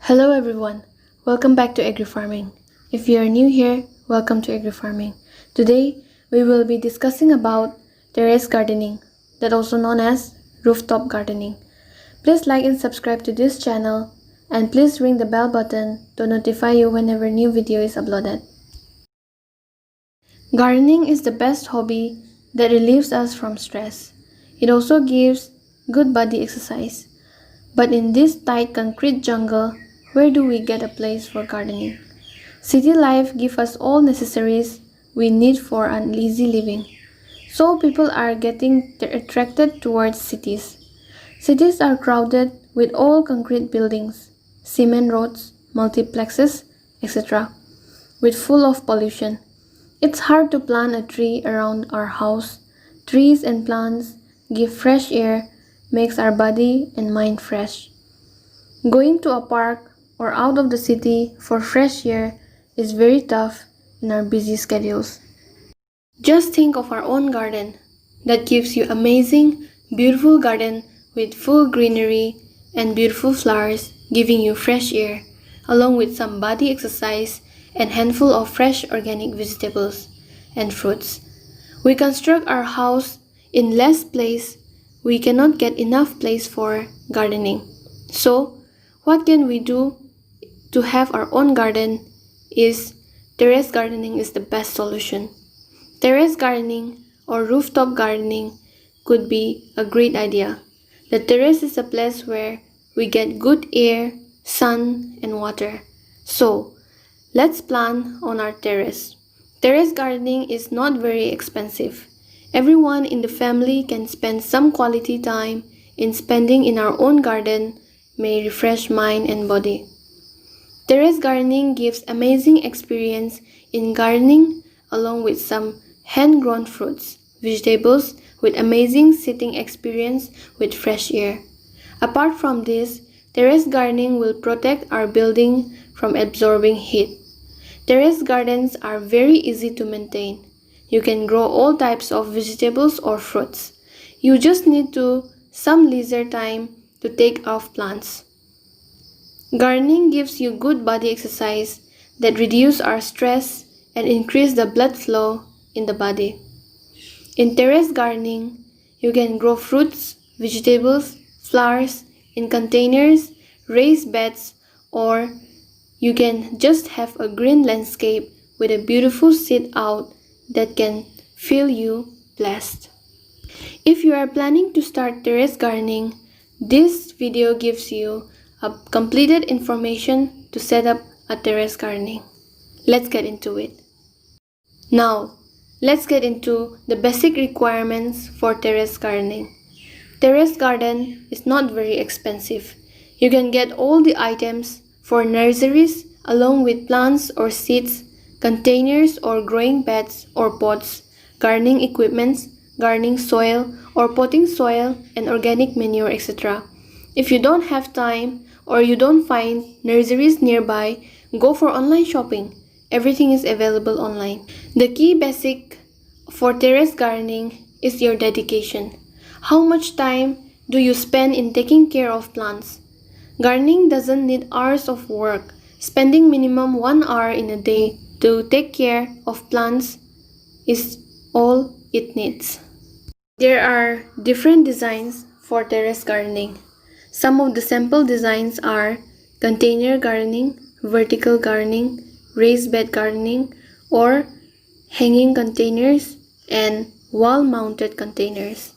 Hello everyone, welcome back to AGRIFARMING. If you are new here, welcome to AGRIFARMING. Today, we will be discussing about terrace gardening, that also known as rooftop gardening. Please like and subscribe to this channel and please ring the bell button to notify you whenever new video is uploaded. Gardening is the best hobby that relieves us from stress. It also gives good body exercise. But in this tight concrete jungle, where do we get a place for gardening? City life gives us all necessaries we need for an easy living. So people are getting attracted towards cities. Cities are crowded with all concrete buildings, cement roads, multiplexes, etc. with full of pollution. It's hard to plant a tree around our house. Trees and plants give fresh air, makes our body and mind fresh. Going to a park or out of the city for fresh air is very tough in our busy schedules. Just think of our own garden that gives you amazing, beautiful garden with full greenery and beautiful flowers giving you fresh air, along with some body exercise and handful of fresh organic vegetables and fruits. We construct our house in less place. We cannot get enough place for gardening. So, what can we do to have our own garden? Terrace gardening is the best solution. Terrace gardening or rooftop gardening could be a great idea. The terrace is a place where we get good air, sun, and water. So, let's plant on our terrace. Terrace gardening is not very expensive. Everyone in the family can spend some quality time in spending in our own garden may refresh mind and body. Terrace gardening gives amazing experience in gardening along with some hand-grown fruits, vegetables with amazing sitting experience with fresh air. Apart from this, terrace gardening will protect our building from absorbing heat. Terrace gardens are very easy to maintain. You can grow all types of vegetables or fruits. You just need some leisure time to take off plants. Gardening gives you good body exercise that reduce our stress and increase the blood flow in the body. In terrace gardening, you can grow fruits, vegetables, flowers in containers, raised beds, or you can just have a green landscape with a beautiful sit out that can feel you blessed. If you are planning to start terrace gardening, this video gives you a completed information to set up a terrace gardening. Let's get into it. Now, let's get into the basic requirements for terrace gardening. Terrace garden is not very expensive. You can get all the items for nurseries along with plants or seeds, containers or growing beds or pots, gardening equipments, gardening soil or potting soil and organic manure, etc. If you don't have time or you don't find nurseries nearby, go for online shopping. Everything is available online. The key basic for terrace gardening is your dedication. How much time do you spend in taking care of plants? Gardening doesn't need hours of work. Spending minimum 1 hour in a day to take care of plants is all it needs. There are different designs for terrace gardening. Some of the sample designs are container gardening, vertical gardening, raised bed gardening, or hanging containers and wall-mounted containers.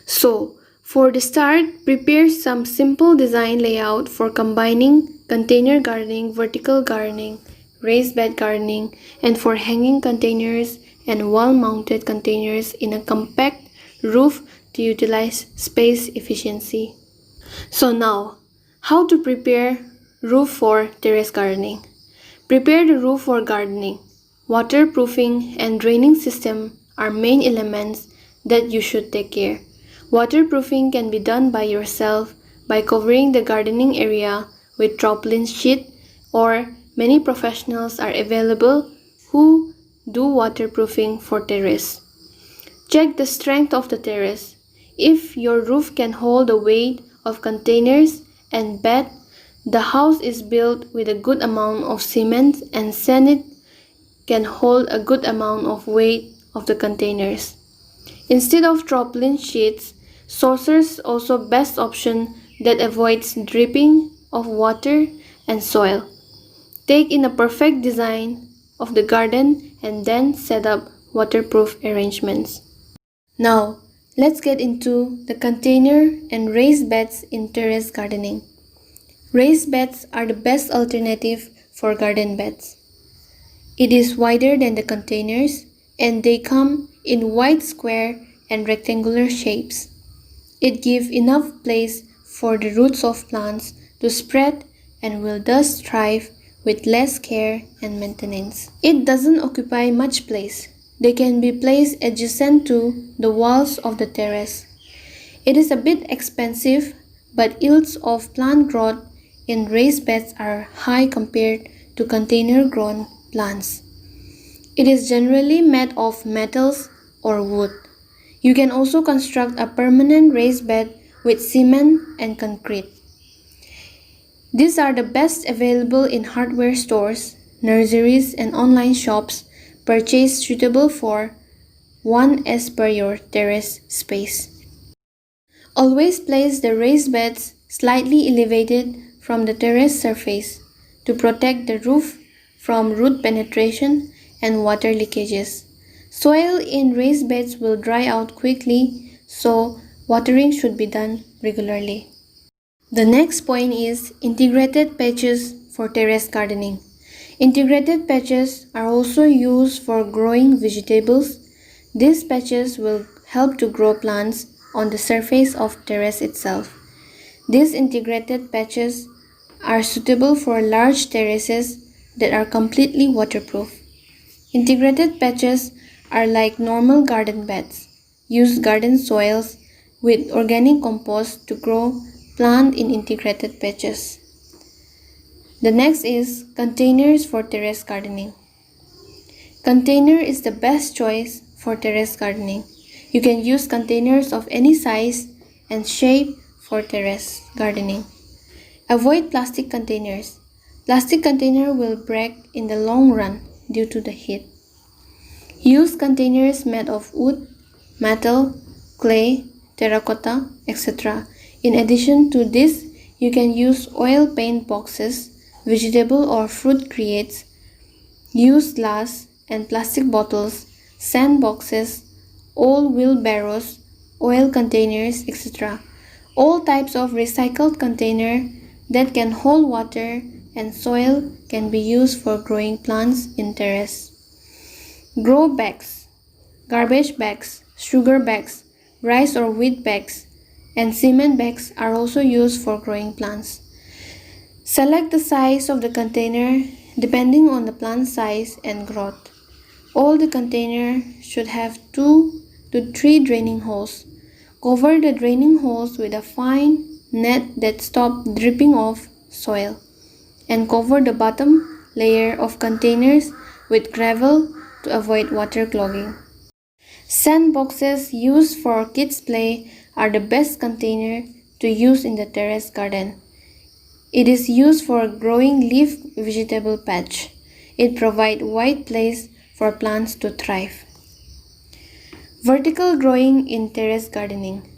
So, for the start, prepare some simple design layout for combining container gardening, vertical gardening, raised bed gardening, and for hanging containers and wall-mounted containers in a compact roof to utilize space efficiency. So now, how to prepare roof for terrace gardening? Prepare the roof for gardening. Waterproofing and draining system are main elements that you should take care. Waterproofing can be done by yourself by covering the gardening area with tarpaulin sheet, or many professionals are available who do waterproofing for terrace. Check the strength of the terrace. If your roof can hold the weight of containers and bed, The house is built with a good amount of cement and it can hold a good amount of weight of the containers. Instead of tarpaulin sheets, saucers also best option that avoids dripping of water and soil. Take in a perfect design of the garden and then set up waterproof arrangements. Now, let's get into the container and raised beds in terrace gardening. Raised beds are the best alternative for garden beds. It is wider than the containers and they come in wide square and rectangular shapes. It gives enough place for the roots of plants to spread and will thus thrive with less care and maintenance. It doesn't occupy much place. They can be placed adjacent to the walls of the terrace. It is a bit expensive, but yields of plant growth in raised beds are high compared to container-grown plants. It is generally made of metals or wood. You can also construct a permanent raised bed with cement and concrete. These are the best available in hardware stores, nurseries, and online shops. Purchase suitable for one as per your terrace space. Always place the raised beds slightly elevated from the terrace surface to protect the roof from root penetration and water leakages. Soil in raised beds will dry out quickly, so watering should be done regularly. The next point is integrated patches for terrace gardening. Integrated patches are also used for growing vegetables. These patches will help to grow plants on the surface of terrace itself. These integrated patches are suitable for large terraces that are completely waterproof. Integrated patches are like normal garden beds. Use garden soils with organic compost to grow plants in integrated patches. The next is containers for terrace gardening. Container is the best choice for terrace gardening. You can use containers of any size and shape for terrace gardening. Avoid plastic containers. Plastic container will break in the long run due to the heat. Use containers made of wood, metal, clay, terracotta, etc. In addition to this, you can use oil paint boxes, vegetable or fruit crates, use glass and plastic bottles, sand boxes, old wheelbarrows, oil containers, etc. All types of recycled container that can hold water and soil can be used for growing plants in terrace. Grow bags, garbage bags, sugar bags, rice or wheat bags, and cement bags are also used for growing plants. Select the size of the container depending on the plant size and growth. All the container should have 2 to 3 draining holes. Cover the draining holes with a fine net that stops dripping off soil, and cover the bottom layer of containers with gravel to avoid water clogging. Sand boxes used for kids' play are the best container to use in the terrace garden. It is used for growing leaf vegetable patch. It provides wide place for plants to thrive. Vertical growing in terrace gardening.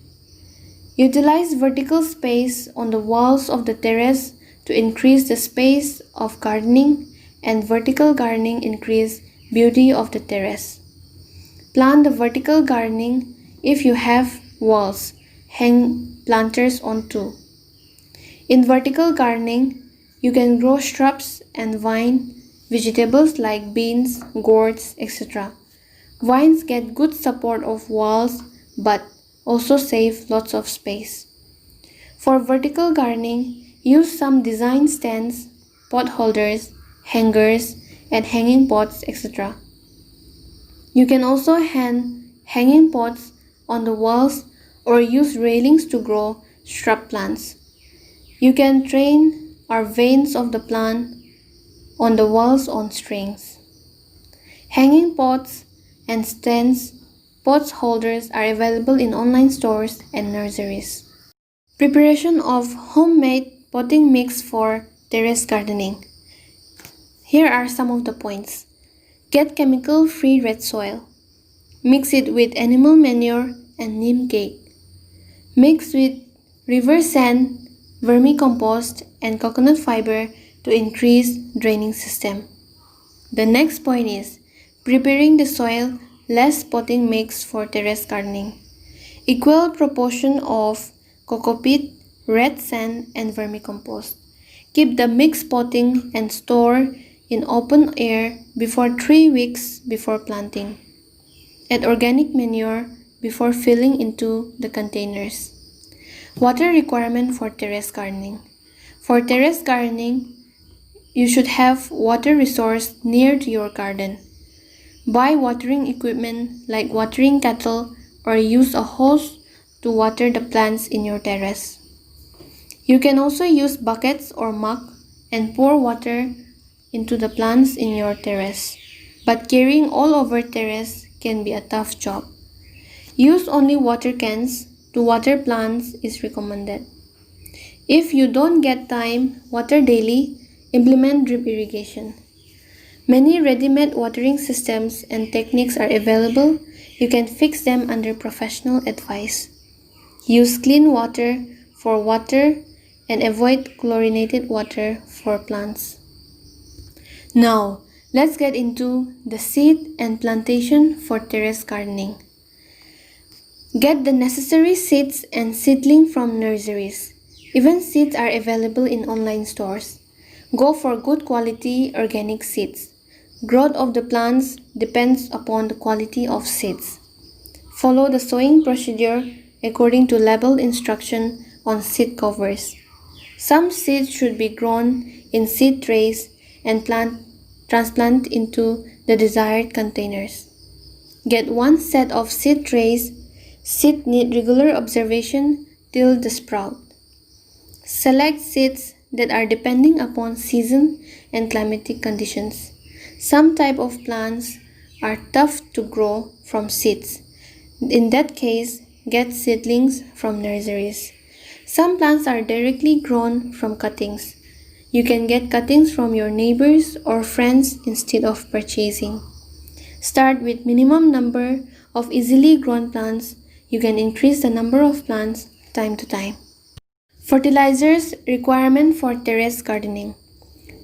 Utilize vertical space on the walls of the terrace to increase the space of gardening, and vertical gardening increase beauty of the terrace. Plant the vertical gardening if you have walls. Hang planters on too. In vertical gardening, you can grow shrubs and vine vegetables like beans, gourds, etc. Vines get good support of walls but also save lots of space. For vertical gardening, use some design stands, pot holders, hangers, and hanging pots, etc. You can also hang hanging pots on the walls or use railings to grow shrub plants. You can train or veins of the plant on the walls on strings. Hanging pots and stands, pot holders are available in online stores and nurseries. Preparation of homemade potting mix for terrace gardening. Here are some of the points. Get chemical-free red soil. Mix it with animal manure and neem cake. Mix with river sand, vermicompost, and coconut fiber to increase draining system. The next point is preparing the soil, less potting mix for terrace gardening. Equal proportion of coco peat, red sand, and vermicompost. Keep the mix potting and store in open air before 3 weeks before planting. Add organic manure before filling into the containers. Water requirement for terrace gardening. For terrace gardening, you should have water resource near to your garden. Buy watering equipment like watering kettle or use a hose to water the plants in your terrace. You can also use buckets or mug and pour water into the plants in your terrace, but carrying all over terrace can be a tough job. Use only water cans to water plants is recommended. If you don't get time, water daily, implement drip irrigation. Many ready-made watering systems and techniques are available. You can fix them under professional advice. Use clean water for water and avoid chlorinated water for plants. Now, let's get into the seed and plantation for terrace gardening. Get the necessary seeds and seedling from nurseries. Even seeds are available in online stores. Go for good quality organic seeds. Growth of the plants depends upon the quality of seeds. Follow the sowing procedure according to labeled instruction on seed covers. Some seeds should be grown in seed trays and transplant into the desired containers. Get one set of seed trays. Seed need regular observation till the sprout. Select seeds that are depending upon season and climatic conditions. Some type of plants are tough to grow from seeds. In that case, get seedlings from nurseries. Some plants are directly grown from cuttings. You can get cuttings from your neighbors or friends instead of purchasing. Start with minimum number of easily grown plants. You can increase the number of plants time to time. Fertilizers requirement for terrace gardening.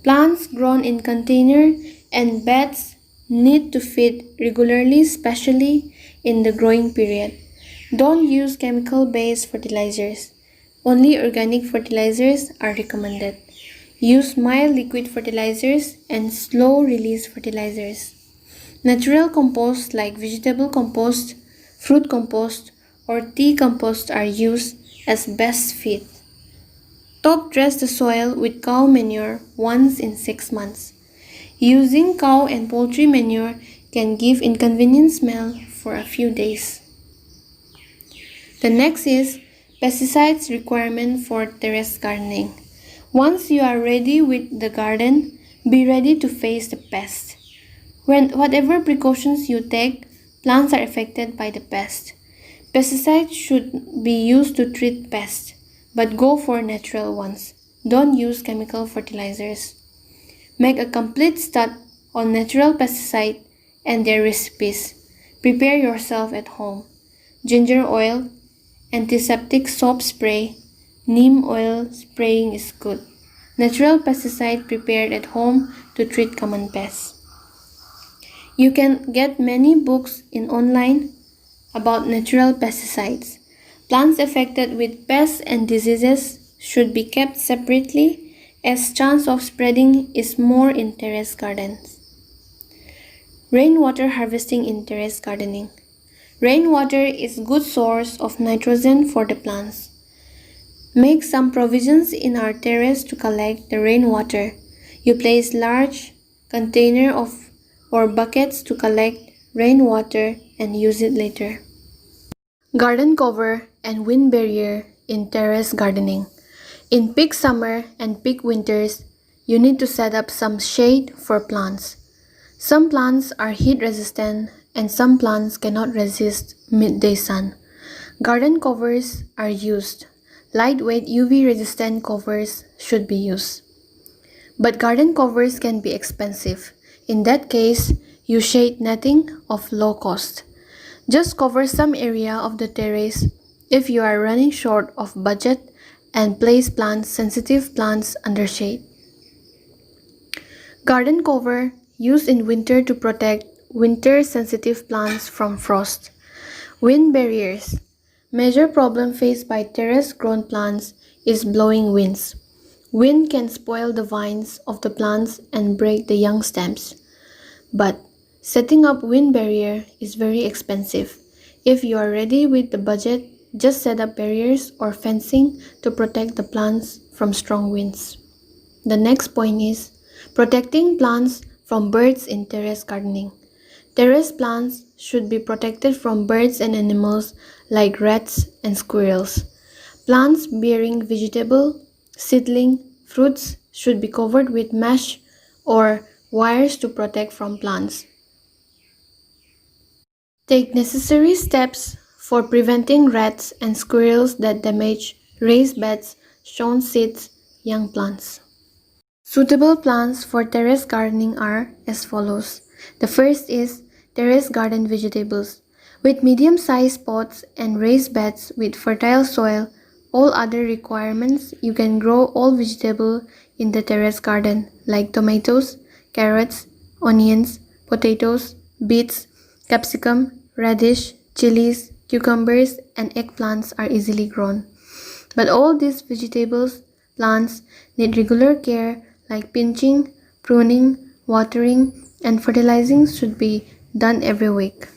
Plants grown in container and beds need to feed regularly, especially in the growing period. Don't use chemical-based fertilizers. Only organic fertilizers are recommended. Use mild liquid fertilizers and slow-release fertilizers. Natural compost like vegetable compost, fruit compost, or tea compost are used as best feed. Top dress the soil with cow manure once in 6 months. Using cow and poultry manure can give inconvenient smell for a few days. The next is pesticides requirement for terrace gardening. Once you are ready with the garden, be ready to face the pest. Whatever precautions you take, plants are affected by the pest. Pesticides should be used to treat pests, but go for natural ones. Don't use chemical fertilizers. Make a complete study on natural pesticide and their recipes. Prepare yourself at home. Ginger oil, antiseptic soap spray, neem oil spraying is good. Natural pesticide prepared at home to treat common pests. You can get many books in online about natural pesticides. Plants affected with pests and diseases should be kept separately as chance of spreading is more in terrace gardens. Rainwater harvesting in terrace gardening. Rainwater is a good source of nitrogen for the plants. Make some provisions in our terrace to collect the rainwater. You place large container or buckets to collect rainwater and use it later. Garden cover and wind barrier in terrace gardening. In peak summer and peak winters, you need to set up some shade for plants. Some plants are heat resistant and some plants cannot resist midday sun. Garden covers are used. lightweight UV-resistant covers should be used. But garden covers can be expensive. In that case, use shade netting of low cost. Just cover some area of the terrace if you are running short of budget and place sensitive plants under shade. Garden cover used in winter to protect winter-sensitive plants from frost. Wind barriers. Major problem faced by terrace-grown plants is blowing winds. Wind can spoil the vines of the plants and break the young stems. But setting up wind barrier is very expensive. If you are ready with the budget, just set up barriers or fencing to protect the plants from strong winds. The next point is protecting plants from birds in terrace gardening. Terrace plants should be protected from birds and animals like rats and squirrels. Plants bearing vegetable, seedling, fruits should be covered with mesh or wires to protect from plants. Take necessary steps for preventing rats and squirrels that damage raised beds, sown seeds, young plants. Suitable plants for terrace gardening are as follows. The first is terrace garden vegetables. With medium-sized pots and raised beds with fertile soil, all other requirements, you can grow all vegetables in the terrace garden like tomatoes, carrots, onions, potatoes, beets, capsicum, radish, chilies, cucumbers, and eggplants are easily grown. But all these vegetables, plants need regular care like pinching, pruning, watering, and fertilizing should be done every week.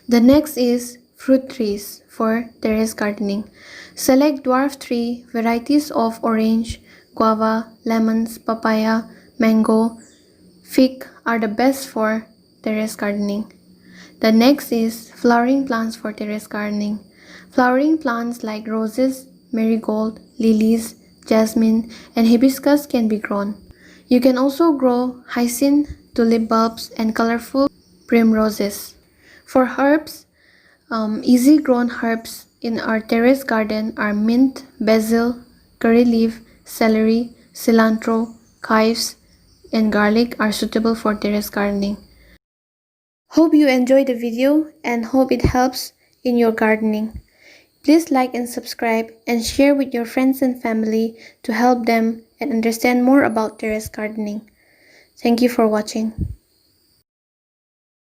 The next is fruit trees for terrace gardening. Select dwarf tree varieties of orange, guava, lemons, papaya, mango, fig are the best for terrace gardening. The next is flowering plants for terrace gardening. Flowering plants like roses, marigold, lilies, jasmine, and hibiscus can be grown. You can also grow hyacinth, tulip bulbs, and colorful primroses. For herbs, easy grown herbs in our terrace garden are mint, basil, curry leaf, celery, cilantro, chives, and garlic are suitable for terrace gardening. Hope you enjoyed the video and hope it helps in your gardening. Please like and subscribe and share with your friends and family to help them and understand more about terrace gardening. Thank you for watching.